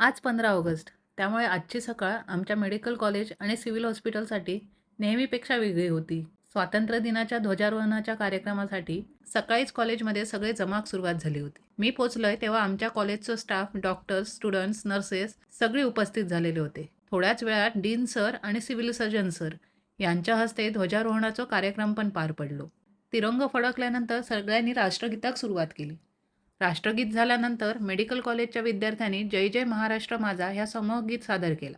आज 15 ऑगस्ट. त्यामुळे आजची सकाळ आमच्या मेडिकल कॉलेज आणि सिव्हिल हॉस्पिटलसाठी नेहमीपेक्षा वेगळी होती. स्वातंत्र्य दिनाच्या ध्वजारोहणाच्या कार्यक्रमासाठी सकाळीच कॉलेजमध्ये सगळे जमाक सुरुवात झाली होती. मी पोचलोय तेव्हा आमच्या कॉलेजचं स्टाफ, डॉक्टर्स, स्टुडंट्स, नर्सेस सगळे उपस्थित झालेले होते. थोड्याच वेळात डीन सर आणि सिव्हिल सर्जन सर यांच्या हस्ते ध्वजारोहणाचा कार्यक्रम पण पार पडलो. तिरंग फडकल्यानंतर सगळ्यांनी राष्ट्रगीताक सुरुवात केली. राष्ट्रगीत झाल्यानंतर मेडिकल कॉलेजच्या विद्यार्थ्यांनी जय जय महाराष्ट्र माझा ह्या समूहगीत सादर केला.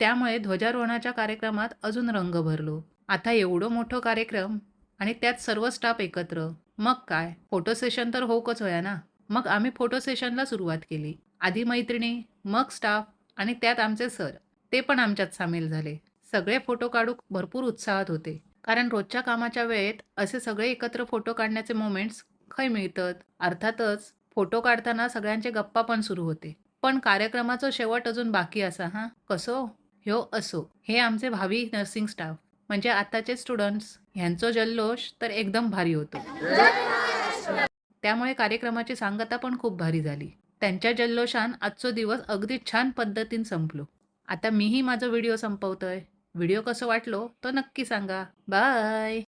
त्यामुळे ध्वजारोहणाच्या कार्यक्रमात अजून रंग भरलो. आता एवढं मोठं कार्यक्रम आणि त्यात सर्व स्टाफ एकत्र. मग काय, फोटो सेशन तर होकच होया ना. मग आम्ही फोटो सेशनला सुरुवात केली. आधी मैत्रिणी, मग स्टाफ आणि त्यात आमचे सर, ते पण आमच्यात सामील झाले. सगळे फोटो काढूक भरपूर उत्साहात होते, कारण रोजच्या कामाच्या वेळेत असे सगळे एकत्र फोटो काढण्याचे मोमेंट्स खय मिळतात. अर्थातच फोटो काढताना सगळ्यांचे गप्पा पण सुरू होते. पण कार्यक्रमाचा शेवट अजून बाकी असा. कसो ह्यो असो, हे आमचे भावी नर्सिंग स्टाफ म्हणजे आताचे स्टुडंट्स ह्यांचो जल्लोष तर एकदम भारी होतो. त्यामुळे कार्यक्रमाची सांगता पण खूप भारी झाली. त्यांच्या जल्लोषान आजचो दिवस अगदी छान पद्धतीने संपलो. आता मीही माझा व्हिडिओ संपवतोय. व्हिडिओ कसं वाटलो तो नक्की सांगा. बाय.